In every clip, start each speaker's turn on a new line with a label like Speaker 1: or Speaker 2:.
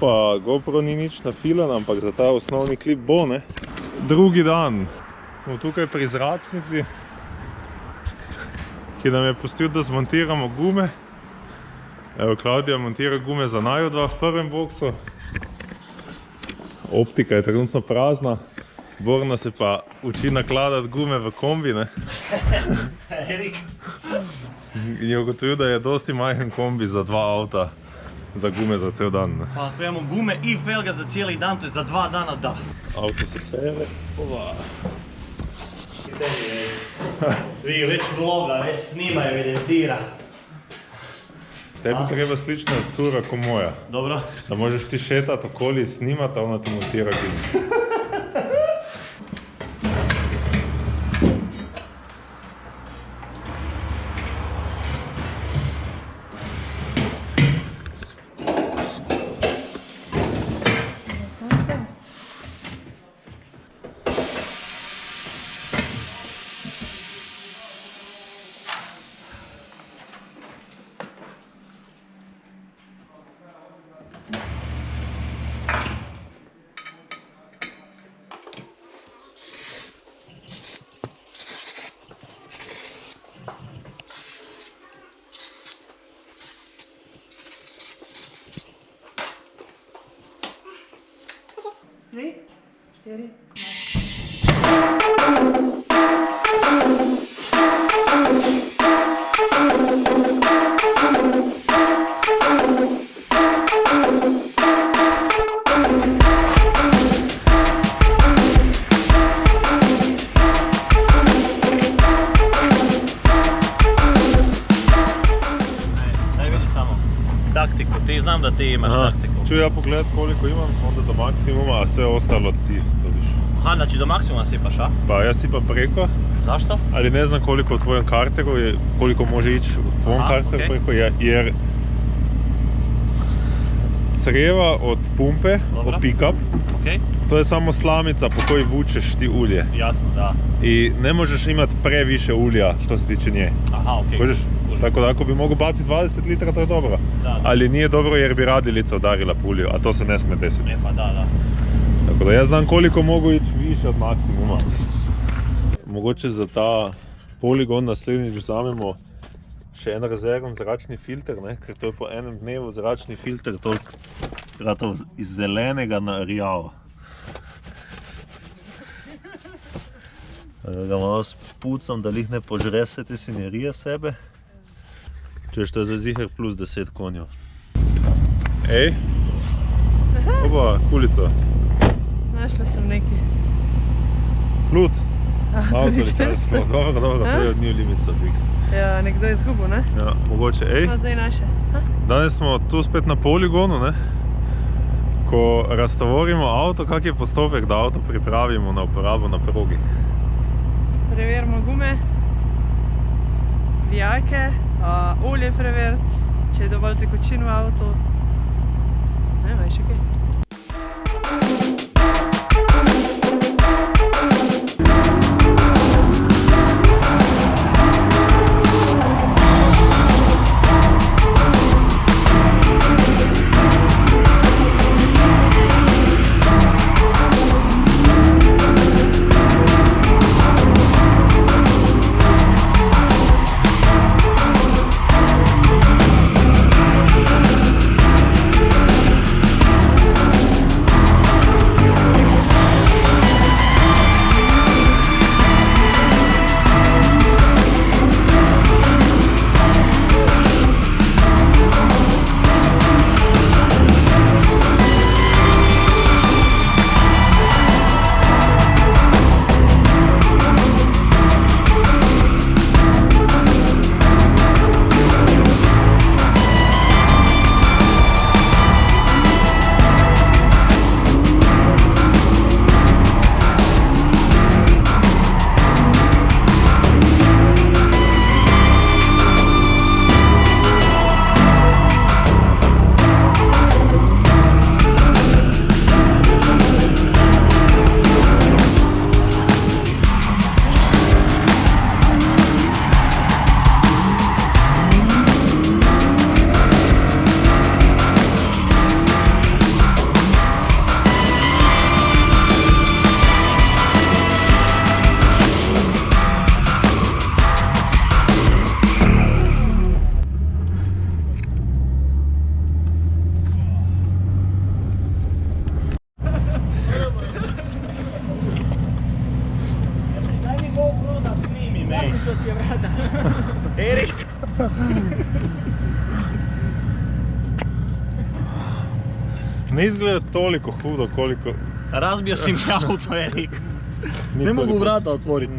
Speaker 1: pa GoPro ni nič nafilan, ampak za ta osnovni klip bo, ne. Drugi dan smo tukaj pri zračnici, ki nam je pustil, da zmontiramo gume. Evo, Klaudija montira gume za naju dva v prvem boksu. Optika je trenutno prazna. Borna se pa uči nakladati gume v kombi, ne.
Speaker 2: Erik.
Speaker 1: In je ugotovil, da je dosti majhen kombi za dva avta, za gume za cel dan, ne.
Speaker 2: Pa ako imamo gume i felga za cijeli dan, to je za 2 dana da.
Speaker 1: Avto se pere. Ova.
Speaker 2: Vi već vloga, već snima, evidentira.
Speaker 1: Tebi treba slična cura ko moja.
Speaker 2: Dobro.
Speaker 1: Da možeš ti šetati okoli, snimati, a ona ti montira gim.
Speaker 3: Три, 4.
Speaker 2: Daj vidi samo. Taktiku, ti znam da ti imaš taktiku.
Speaker 1: Ću ja pogledat koliko imam, onda do maksimuma, a sve ostalo ti dobiš.
Speaker 2: Aha, znači do maksimuma sipaš, a?
Speaker 1: Pa ja sipam preko,
Speaker 2: Zašto?
Speaker 1: ali ne znam koliko u tvojom karteru je, koliko može ići u tvom karteru preko, jer crijeva od pumpe, od pick-up, to je samo slamica po kojoj vučeš ti ulje.
Speaker 2: Jasno, da.
Speaker 1: I ne možeš imati previše ulja što se tiče nje.
Speaker 2: Aha, okej.
Speaker 1: Kužiš? Tako da ako bi mogu baciti 20 litra, to je dobro.
Speaker 2: Da.
Speaker 1: Ali nije dobro jer bi radilica udarila pulju, a to se ne sme desiti.
Speaker 2: E pa da.
Speaker 1: Tako da ja znam koliko mogu ići više od maksimuma. Mogoče za ta poligon naslednjič vzamemo še en rezervni zračni filter, ne? Ker to je po enem dnevu zračni filter toliko ratov iz zelenega na rjavo. Ga malo spucam, da lih ne požre vse te sinerije sebe. Češ, to je za ziher plus 10 konjev. Ej! Oba, kulica.
Speaker 3: Našla sem nekaj.
Speaker 1: Plut. Avtoličarstvo. Dobro, to je od New Limits Fix.
Speaker 3: Ja, nekdo je izgubil, ne?
Speaker 1: Ja, mogoče, ej.
Speaker 3: No, zdaj naše.
Speaker 1: Danes smo tu spet na poligonu, ne? Ko raztovorimo avto, kak je postopek, da avto pripravimo na uporabo na progi?
Speaker 3: Preverimo gume, vijake, olje preveriti, če je dovolj tekočin v avtu. Ne vem, še kaj.
Speaker 1: Ne izgleda toliko hudo koliko...
Speaker 2: Razbio si mi auto, Erik.
Speaker 1: ni
Speaker 2: Ne mogu
Speaker 1: prvi put.
Speaker 2: vrata otvoriti.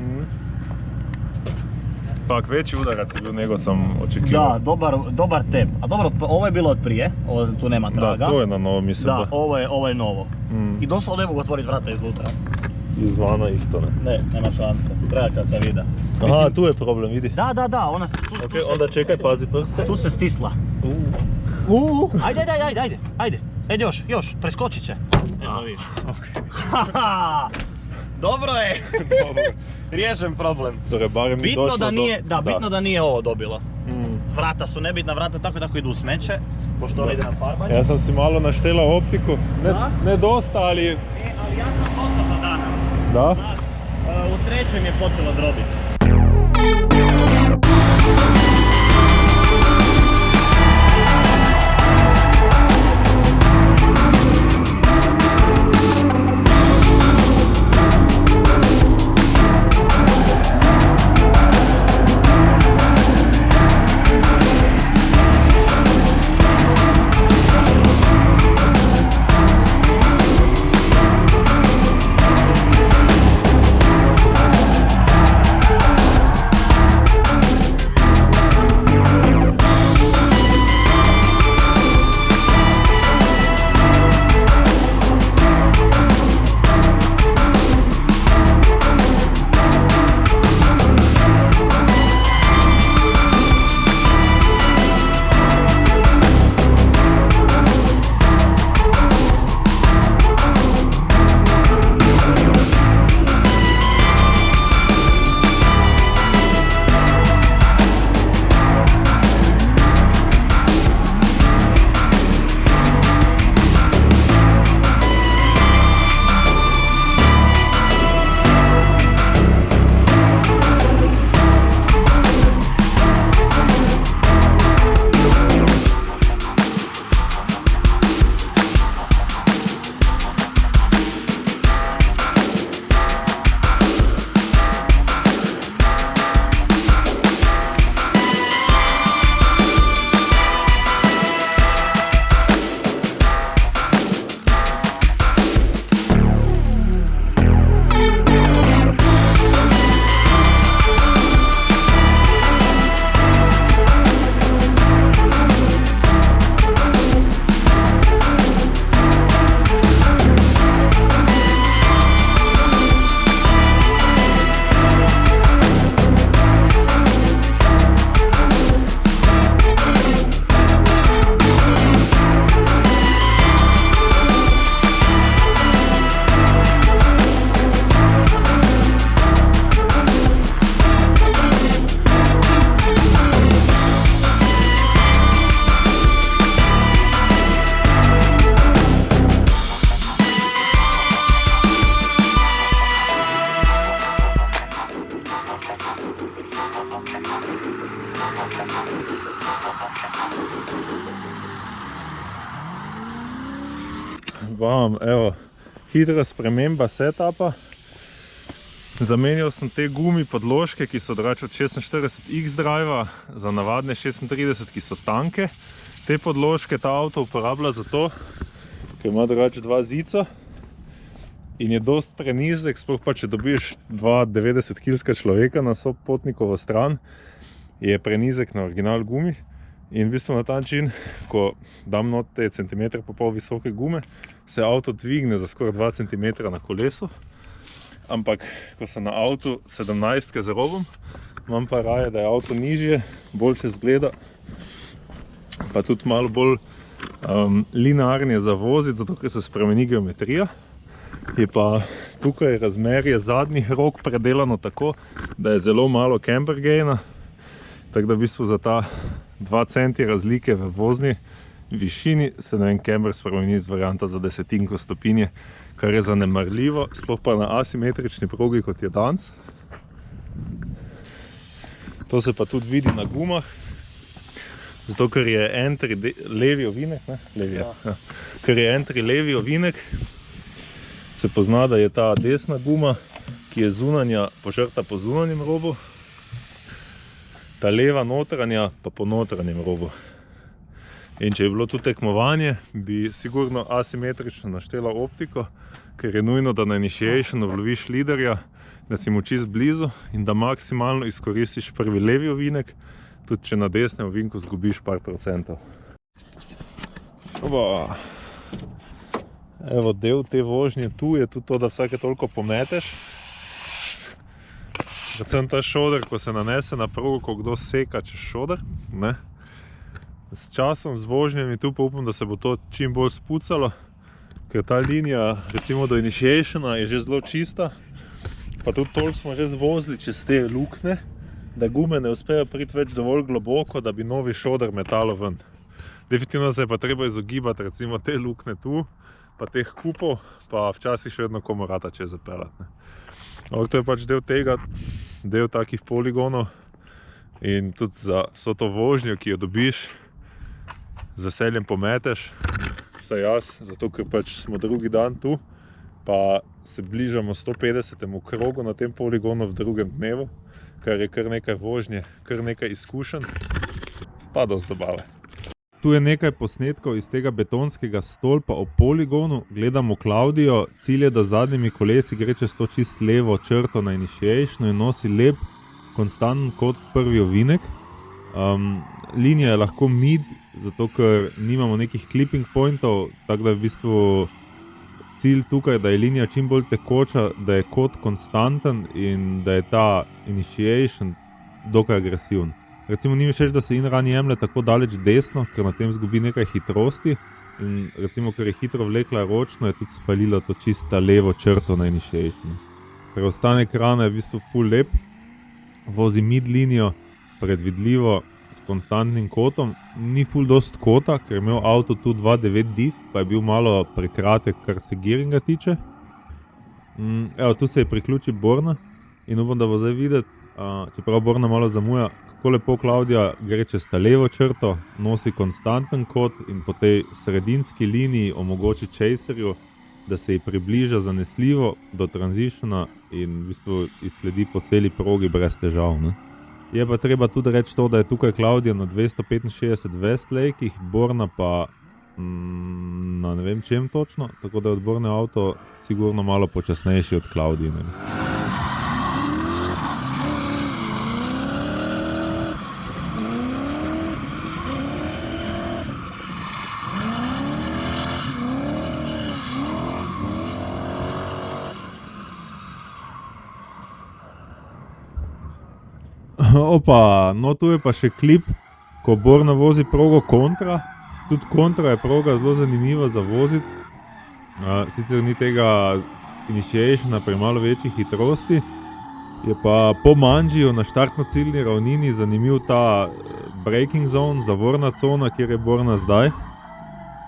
Speaker 1: Pak, veći udarac je bio nego sam očekivao.
Speaker 2: Da, dobar tep. A dobro, ovo je bilo od prije, ovo tu nema traga.
Speaker 1: Da, to je na novo, mislim
Speaker 2: Da, ovo je novo.
Speaker 1: Mm.
Speaker 2: I doslovno ne mogu otvoriti vrata iznutra.
Speaker 1: Izvana isto ne.
Speaker 2: Ne, nema šanse. Treba kad se vide.
Speaker 1: Aha, tu je problem, vidi.
Speaker 2: Da, ona se tu,
Speaker 1: Ok,
Speaker 2: tu se,
Speaker 1: onda čekaj, pazi prste.
Speaker 2: tu se stisla. Ajde. Još, preskočit će. Evo vidiš. Dobro je. Riješen problem.
Speaker 1: Dobro, barem mi došlo do...
Speaker 2: Bitno da nije ovo dobilo.
Speaker 1: Mm.
Speaker 2: Vrata su nebitna, vrata tako idu u smeće, pošto ona ide na farbanje.
Speaker 1: Ja sam si malo naštelao optiku,
Speaker 2: Da?
Speaker 1: ne dosta, ali...
Speaker 2: Ali ja sam gotova danas.
Speaker 1: Da?
Speaker 2: Znaš, u trećem je počelo drobiti.
Speaker 1: Bam, evo, hitra sprememba setupa. Zamenjal sem te gumi podložke, ki so drugače od 46 X-Drive za navadne 36, ki so tanke. Te podložke ta avto uporablja zato, ker ima drugače dva zica in je dost prenizek, sploh pa če dobiš 90-kilska človeka na sopotnikovo stran, je prenizek na original gumi. In v bistvu na ta način, ko dam not te centimetre pa pol visoke gume, se avto dvigne za skoraj 2 cm na kolesu. Ampak, ko sem na avtu 17 z robom, imam pa raje, da je avto nižje, boljše zgleda, pa tudi malo bolj linearnije za voziti, zato ker se spremeni geometrija. Je pa tukaj razmerje zadnjih rok predelano tako, da je zelo malo camber gaina, tako da v bistvu za ta 2 cm razlike v vozni višini se camber spremeni z varianta za desetinko stopinje, kar je zanemarljivo, sploh pa na asimetrični progi, kot je danes. To se pa tudi vidi na gumah, zato ker je entry levi ovinek, ker je entry levi ovinek, se pozna, da je ta desna guma, ki je zunanja, požrta po zunanjem robu. ta leva notranja pa po notranjem robu. In če je bilo tu tekmovanje, bi sigurno asimetrično naštela optiko, ker je nujno, da na initiationu vloviš liderja, da si mu čist blizu in da maksimalno izkoristiš prvi levi ovinek, tudi če na desnem ovinku zgubiš par procentov. Oba. Evo, del te vožnje tu je tudi to, da vsake toliko pometeš. Predvsem ta šoder, ko se nanese na progo, ko kdo seka čez šoder, ne. S časom, z vožnjami tu pa upam, da se bo to čim bolj spucalo, ker ta linija, recimo do initiationa, je že zelo čista, pa tudi toliko smo že zvozili čez te lukne, da gume ne uspejo priti več dovolj globoko, da bi novi šoder metalo ven. Definitivno se je pa treba izogibati recimo te lukne tu, pa teh kupov, pa včasih še vedno komu rata čez zapeljati. Ampak to je pač del tega, del takih poligonov in tudi za vso to vožnjo, ki jo dobiš, z veseljem pometeš, vsaj jaz, zato ker pač smo drugi dan tu, pa se bližamo 150. krogu na tem poligonu v drugem dnevu, kar je kar nekaj vožnje, kar nekaj izkušenj, pa dosti zabave. Tu je nekaj posnetkov iz tega betonskega stolpa ob poligonu, gledamo Klaudijo, cilj je, da z zadnjimi kolesi gre čez to čist levo črto na initiationu in nosi lep, konstanten kot v prvi ovinek. Linija je lahko mid, zato ker nimamo nekih clipping pointov, tako da je v bistvu cilj tukaj, da je linija čim bolj tekoča, da je kot konstanten in da je ta initiation dokaj agresiven. Recimo ni mi všeč, da se in-run jemlje tako daleč desno, ker na tem zgubi nekaj hitrosti in recimo, ker je hitro vlekla ročno, je tudi spalila to čista levo črto na initiationu. Preostanek ekrana je v bistvu full lep, vozi mid linijo, predvidljivo, s konstantnim kotom, ni full dost kota, ker je imel avto tu 2.9 diff, pa je bil malo prekratek, kar se gearinga tiče. Evo, tu se je priključil Borna in upam, da bo zdaj videti, čeprav Borna malo zamuja, kako lepo Klaudija gre čez ta levo črto, nosi konstanten kot in po tej sredinski liniji omogoči chaserju, da se ji približa zanesljivo do transitiona in v bistvu izsledi po celi progi brez težav, ne. Je pa treba tudi reči to, da je tukaj Klaudija na 265 Westlakeih, Borna pa na ne vem čem točno, tako da je od Borne avto sigurno malo počasnejši od Klaudijine. Opa, no tu je pa še klip, ko Borna vozi progo kontra. Tudi kontra je proga zelo zanimiva za voziti. Sicer ni tega initiationa pri malo večji hitrosti. Je pa po Mangiju na štartno-ciljni ravnini zanimiv ta braking zone, zavorna cona, kjer je Borna zdaj.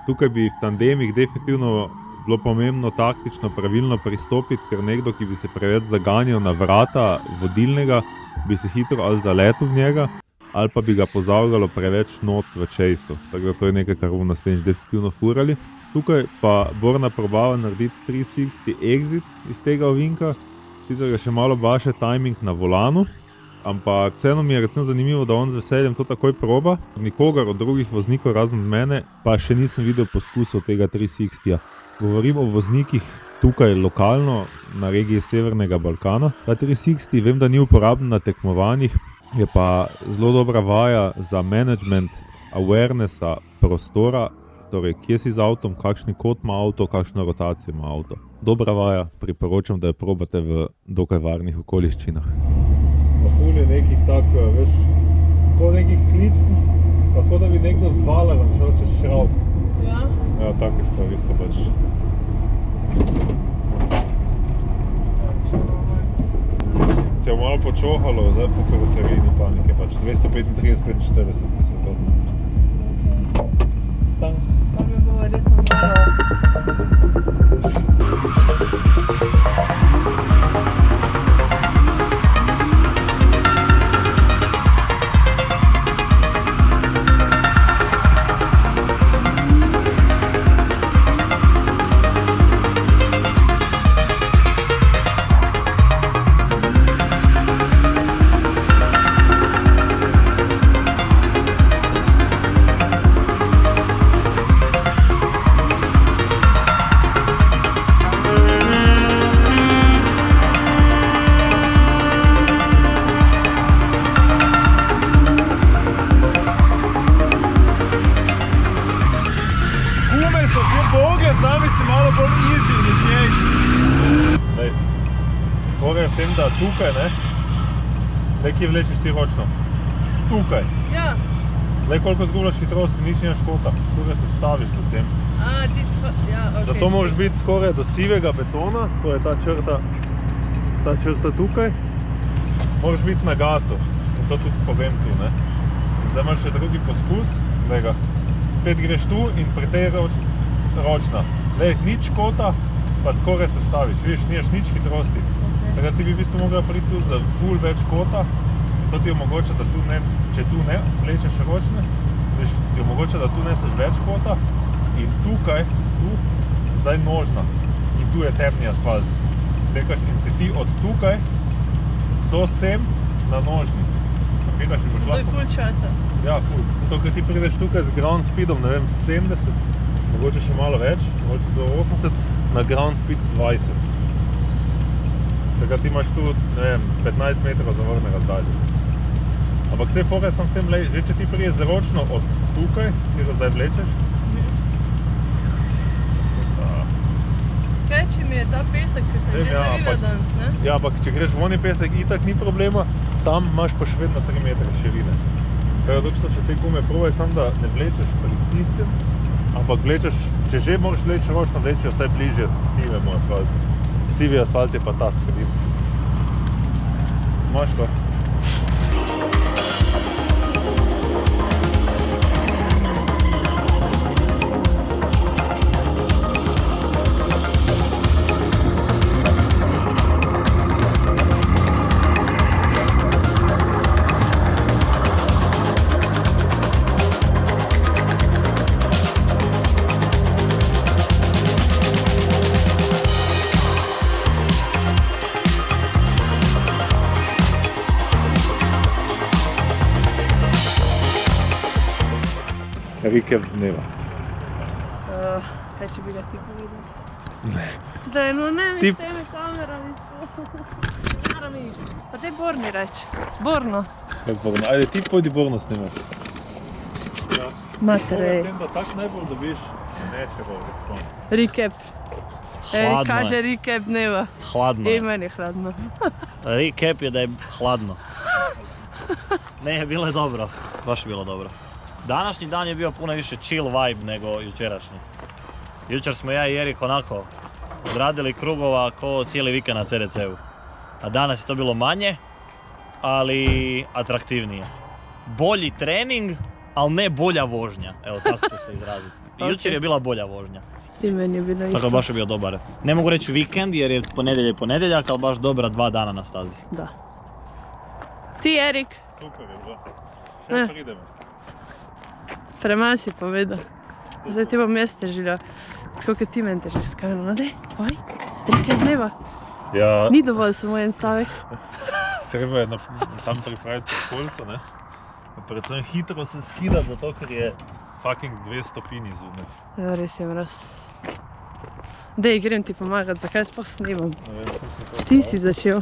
Speaker 1: Tukaj bi v tandemih definitivno bilo pomembno taktično pravilno pristopiti, ker nekdo, ki bi se preveč zaganjal na vrata vodilnega, bi se hitro ali zaletel v njega, ali pa bi ga pozavljalo preveč not v chaseu. Tako da to je nekaj, kar bomo naslednjič definitivno furali. Tukaj pa Borna probava narediti 360 exit iz tega ovinka, sicer ga še malo baše timing na volanu, ampak vseeno mi je recimo zanimivo, da on z veseljem to takoj proba. Nikogar od drugih voznikov razen mene pa še nisem videl poskusov tega 360-ja. Govorim o voznikih tukaj lokalno na regiji Severnega Balkana. Ta 360 vem, da ni uporaben na tekmovanjih, je pa zelo dobra vaja za management awarenessa prostora, torej kje si z avtom, kakšni kot ima avto, kakšno rotacijo ima avto. Dobra vaja, priporočam, da jo probate v dokaj varnih okoliščinah. Pa ful je nekih tako, veš, kot nekih klipsen, pa kot da bi nekdo z valerem šel čez šrauf.
Speaker 3: Ja?
Speaker 1: Ja, take stvari so pač. Se je malo počohalo, zdaj po karoseriji ni panike, pač 235-45 mislim to. Tam.
Speaker 3: Pa bi bilo verjetno malo.
Speaker 1: malo bolj easy, mišljejši. Lej, fora je v tem, da tukaj, ne, kje vlečeš ti ročno. Tukaj.
Speaker 3: Ja.
Speaker 1: Lej, koliko zgubljaš hitrosti, nič nimaš kota. Skoraj se vstaviš do sem.
Speaker 3: Ti si pa, ja, okej.
Speaker 1: Zato moraš biti skoraj do sivega betona, to je ta črta tukaj. Moraš biti na gasu. In to tudi povem tu, ne. Zdaj imaš še drugi poskus, glej ga. Spet greš tu in pri tej ročna. Lej, nič kota, pa skoraj se vstaviš. Vidiš, nimaš nič hitrosti. Tako da ti bi v bistvu mogla priti tu za ful več kota. To ti omogoča, da tu ne, če tu ne vlečeš ročne, ti omogoča, da tu neseš več kota. In tukaj, tu, zdaj nožna. In tu je temni asfalt. Štekaš in si ti od tukaj do sem na nožni. Kapiraš, in boš
Speaker 3: To je
Speaker 1: lahko...
Speaker 3: ful časa.
Speaker 1: Ja, ful. To, ker ti prideš tukaj z ground speedom, ne vem, 70, mogoče še malo več, mogoče za 80, na ground speed 20. Tako da ti imaš tu, ne vem, 15 metrov zavorne razdalje. Ampak vse fora sem v tem, lej, že če ti priješ zročno od tukaj, kjer zdaj vlečeš,
Speaker 3: Skreči mi je ta pesek, ki sem že zavila danes, ne?
Speaker 1: ja, ampak če greš v oni pesek, itak ni problema, tam imaš pa še vedno 3 metre širine. Tako da še te gume probaj, samo da ne vlečeš pri tistem, ampak vlečeš, če že moraš vleči ročno, vleči vsaj bližje sivemu asfaltu. Sivi asfalt je pa ta sredinski. Imaš to? Recap dneva.
Speaker 3: Kaj če bi ga ti povedal? Ne. Daj, no ne mi s temi kamerami. Pa te Borni reč. Borno.
Speaker 1: Ajde, ti pojdi Borno snimati. Ja.
Speaker 3: Materej.
Speaker 1: Povem, da tak najbolj dobiš nečega responsa.
Speaker 3: Recap.
Speaker 2: Hladno
Speaker 3: Kaže
Speaker 2: je.
Speaker 3: recap dneva.
Speaker 2: Hladno
Speaker 3: I
Speaker 2: je.
Speaker 3: meni je hladno.
Speaker 2: Recap je da je hladno. Ne, bilo je dobro. Baš je bilo dobro. Današnji dan je bio puno više chill vibe nego jučerašnji. Jučer smo ja i Erik onako odradili krugova ko cijeli vikend na CDC-u. A danas je to bilo manje, ali atraktivnije. Bolji trening, ali ne bolja vožnja. Evo tako ću se izraziti. Jučer je bila bolja vožnja.
Speaker 3: I meni je bilo isto.
Speaker 2: Tako baš je bio dobar. Ne mogu reći vikend jer je ponedjelja i ponedjeljak, ali baš dobra 2 dana na stazi.
Speaker 3: Da. Ti Erik,
Speaker 1: Super je, bro.
Speaker 3: Ne.
Speaker 1: Še pridemo.
Speaker 3: prema si povedal. Zdaj ti bom jaz težila. Tako kot ti meni težiš skajno. No dej, poj. Recap dneva.
Speaker 1: Ja,
Speaker 3: Ni dovolj samo en stavek.
Speaker 1: treba je tam pripraviti kolco, ne? Predvsem hitro se skidati, zato ker je fucking 2 stopinji zunaj.
Speaker 3: Ja, res je mraz. Dej, grem ti pomagati, zakaj sploh snimam.
Speaker 1: Ne vem, kako mi to
Speaker 3: Ti si začel.